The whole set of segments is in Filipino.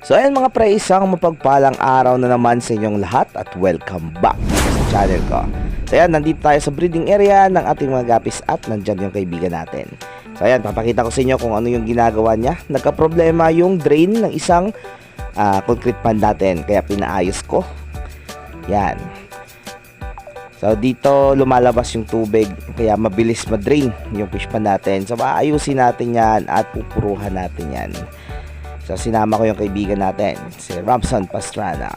So ayan mga pre, isang mapagpalang araw na naman sa inyong lahat at welcome back sa channel ko. So ayan, nandito tayo sa breeding area ng ating mga gapis at nandyan yung kaibigan natin. So ayan, papakita ko sa inyo kung ano yung ginagawa niya. Nagka-problema yung drain ng isang concrete pond natin, kaya pinaayos ko. Yan. So dito lumalabas yung tubig, kaya mabilis ma-drain yung fish pond natin. So maayusin natin yan at pupuruhan natin yan. So sinama ko yung kaibigan natin, si Ramson Pastrana.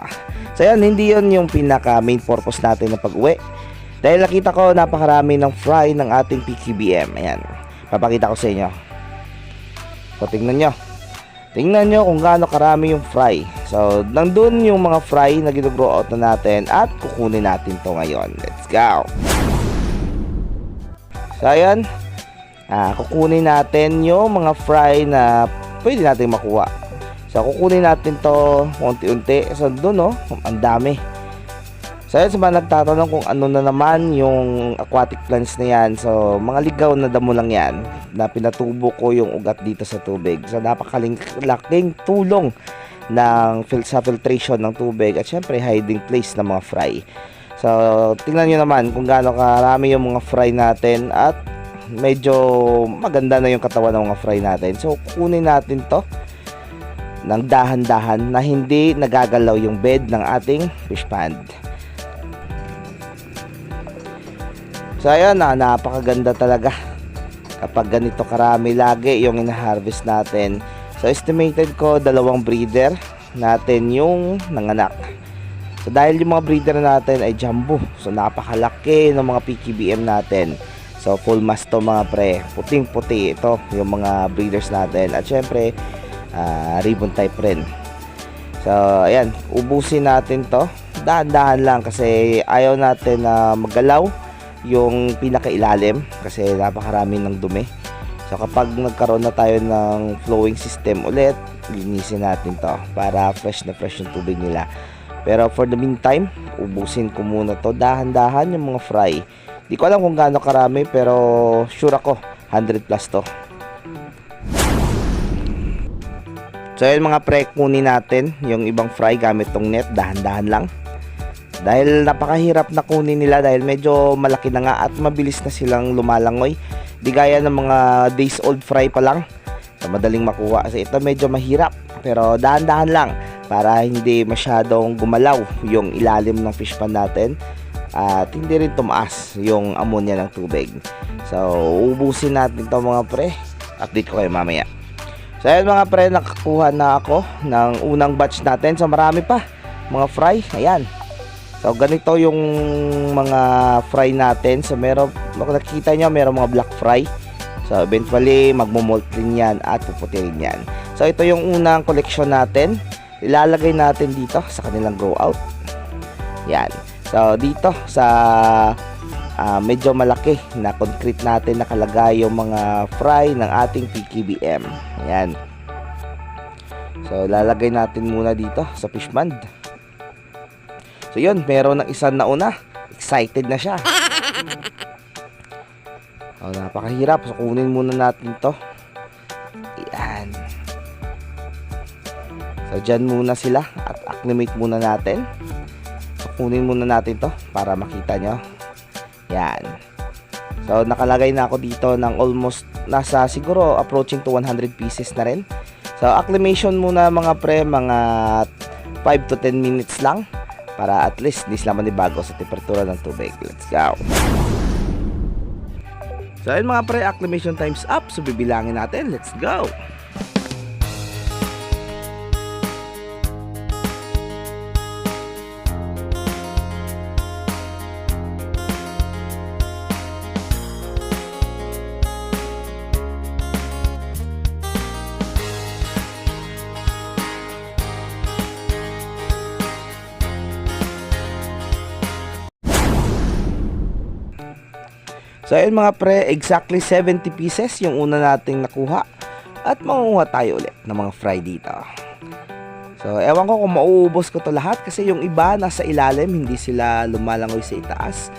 So yan, hindi yun yung pinaka main purpose natin na pag-uwi. Dahil nakita ko napakarami ng fry ng ating PQBM. Ayan, papakita ko sa inyo. So tingnan nyo. Tingnan nyo kung gaano karami yung fry. So nandun yung mga fry na gino-grow out na natin at kukunin natin to ngayon. Let's go! So ayan, kukunin natin yung mga fry na pwede natin makuha. So kukunin natin to unti-unti. So doon ang dami. So yun, sa mga nagtatanong kung ano na naman yung aquatic plants na yan. So mga ligaw na damo lang yan na pinatubo ko yung ugat dito sa tubig. So napakalaking tulong sa filtration ng tubig at syempre hiding place ng mga fry. So tingnan nyo naman kung gaano karami yung mga fry natin at medyo maganda na yung katawan ng mga fry natin. So kukunin natin to ng dahan-dahan na hindi nagagalaw yung bed ng ating fish pond. So ayan, napakaganda talaga kapag ganito karami lagi yung ina-harvest natin. So estimated ko 2 breeder natin yung nanganak. So dahil yung mga breeder natin ay jumbo, so napakalaki ng mga PQBM natin. So full mass to mga pre, puting-puti ito yung mga breeders natin. At syempre ribbon type rin. So ayan, ubusin natin to dahan-dahan lang kasi ayaw natin na magalaw yung pinakailalim kasi napakarami ng dumi. So kapag nagkaroon na tayo ng flowing system ulit, linisin natin to para fresh na fresh yung tubig nila. Pero for the meantime, ubusin ko muna to dahan-dahan yung mga fry. Di ko alam kung gaano karami pero sure ako 100 plus to. So yun mga pre, kunin natin yung ibang fry gamit tong net, dahan-dahan lang. Dahil napakahirap na kunin nila dahil medyo malaki na nga at mabilis na silang lumalangoy. Di gaya ng mga days old fry pa lang, so madaling makuha. So ito medyo mahirap pero dahan-dahan lang para hindi masyadong gumalaw yung ilalim ng fish pond natin at hindi rin tumaas yung ammonia ng tubig. So ubusin natin to mga pre, update ko kayo mamaya. So ayan mga pre, nakakuha na ako ng unang batch natin. So marami pa mga fry. Ayan. So ganito yung mga fry natin. So meron, nakikita nyo, meron mga black fry. So eventually magmo-molt rin yan at puputi rin yan. So ito yung unang collection natin. Ilalagay natin dito sa kanilang grow out. Yan. So dito sa medyo malaki na concrete natin nakalagay yung mga fry ng ating PQBM. Ayan. So lalagay natin muna dito sa fish pond. So yun, meron ng isang nauna. Excited na siya. So napakahirap. So kunin muna natin to. Ayan. So dyan muna sila at acclimate muna natin. So kunin muna natin to para makita nyo. Yan. So nakalagay na ako dito ng almost nasa siguro approaching to 100 pieces na rin. So acclimation muna mga pre, mga 5 to 10 minutes lang para at least di sila manibago sa temperatura ng tubig. Let's go. So ayun mga pre, acclimation time's up. So bibilangin natin. Let's go. So ayun mga pre, exactly 70 pieces yung una nating nakuha at mangunguha tayo ulit ng mga fry dito. So ewan ko kung mauubos ko to lahat kasi yung iba nasa ilalim, hindi sila lumalangoy sa itaas.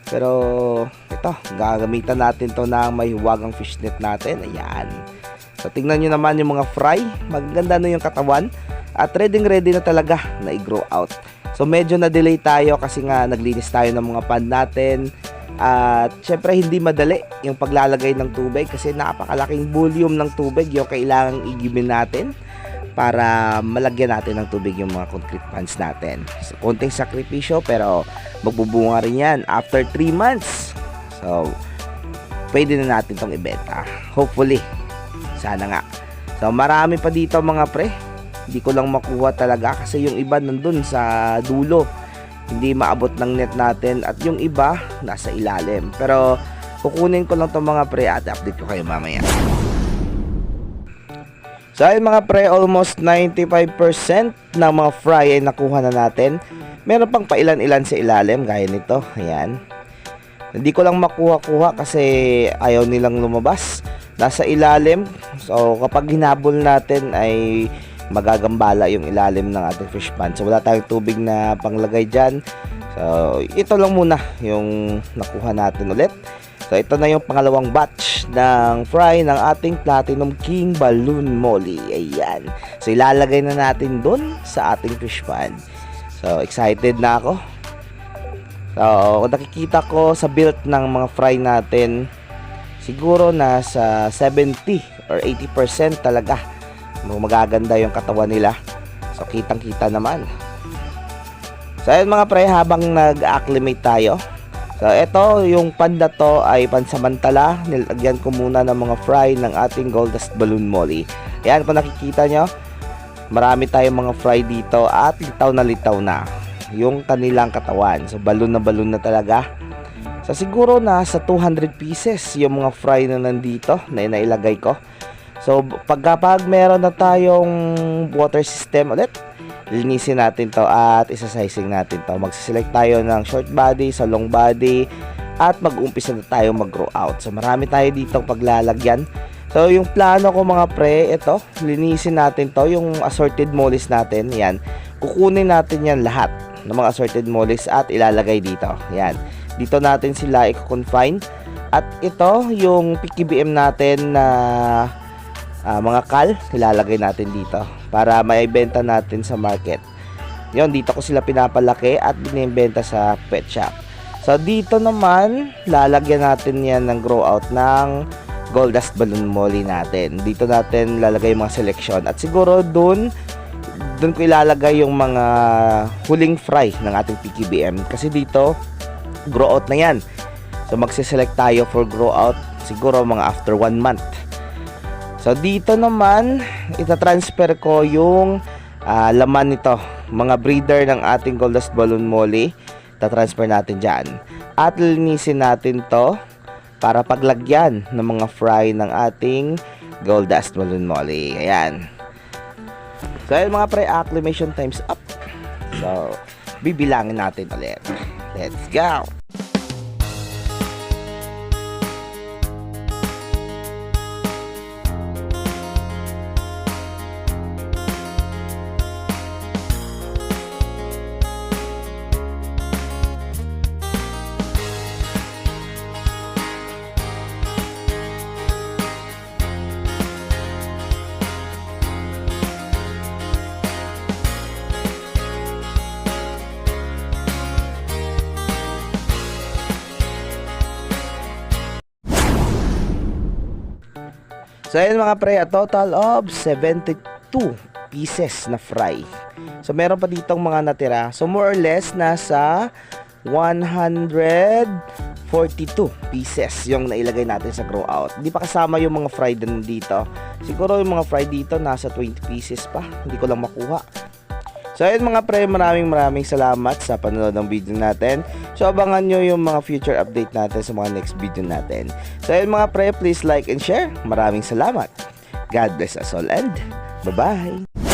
Pero ito, gagamitan natin to ng may huwagang fishnet natin. Ayan. So tingnan nyo naman yung mga fry, maganda na yung katawan at ready na talaga na i-grow out. So medyo na-delay tayo kasi nga naglinis tayo ng mga pan natin. At syempre hindi madali yung paglalagay ng tubig kasi napakalaking volume ng tubig yung kailangang igibin natin para malagyan natin ng tubig yung mga concrete pans natin. So, konting sakripisyo pero magbubunga rin yan after 3 months. So, pwede na natin tong ibenta. Hopefully. Sana nga. So, marami pa dito mga pre. Hindi ko lang makuha talaga kasi yung iba nandun sa dulo. Hindi maabot ng net natin at yung iba nasa ilalim. Pero, kukunin ko lang tong mga pre at update ko kayo mamaya. So ayun mga pre, almost 95% ng mga fry ay nakuha na natin. Meron pang pailan-ilan sa ilalim gaya nito. Ayan. Hindi ko lang makuha-kuha kasi ayaw nilang lumabas. Nasa ilalim. So kapag hinabol natin ay magagambala yung ilalim ng ating fish pond. So wala tayong tubig na panglagay dyan. So ito lang muna yung nakuha natin ulit. So ito na yung pangalawang batch ng fry ng ating Platinum King Balloon Molly. Ayan. So ilalagay na natin dun sa ating fish pond. So excited na ako. So nakikita ko sa build ng mga fry natin siguro nasa 70 or 80% talaga. Magaganda yung katawan nila. So kitang kita naman. So ayun mga pre, habang nag-acclimate tayo. So, ito, yung pan na to ay pansamantala. Nilagyan ko muna ng mga fry ng ating Gold Dust Balloon Molly. Ayan, kung nakikita nyo, marami tayong mga fry dito at litaw na yung kanilang katawan. So, balloon na talaga. So, siguro nasa 200 pieces yung mga fry na nandito na inailagay ko. So, pag meron na tayong water system ulit, linisin natin to at isa-sizing natin to. Magsiselect tayo ng short body sa long body at mag-umpisa na tayo mag-grow out. So marami tayo dito paglalagyan. So yung plano ko mga pre, ito, linisin natin to, yung assorted mollies natin. Yan. Kukunin natin yan lahat ng mga assorted mollies at ilalagay dito. Yan. Dito natin sila i-confine. At ito, yung PKBM natin na mga kal, ilalagay natin dito para maibenta natin sa market. Yon, dito ko sila pinapalaki at binibenta sa pet shop. So dito naman lalagyan natin yan ng grow out ng Gold Dust Balloon Molly natin. Dito natin lalagay yung mga selection at siguro dun ko ilalagay yung mga huling fry ng ating PKBM kasi dito grow out na yan. So magsiselect tayo for grow out siguro mga after 1 month. So dito naman itatransfer ko yung laman nito, mga breeder ng ating Gold Dust Balloon Molly. Itatransfer natin dyan at linisin natin to para paglagyan ng mga fry ng ating Gold Dust Balloon Molly. Ayan. So ayun mga pre, acclimation times up. So bibilangin natin ulit. Let's go. So ayun mga pre, a total of 72 pieces na fry. So meron pa ditong mga natira. So more or less nasa 142 pieces yung nailagay natin sa grow out. Hindi pa kasama yung mga fry din dito. Siguro yung mga fry dito nasa 20 pieces pa. Hindi ko lang makuha. So ayun mga pre, maraming salamat sa panonood ng video natin. So abangan nyo yung mga future update natin sa mga next video natin. So ayun mga pre, please like and share. Maraming salamat. God bless us all and bye-bye.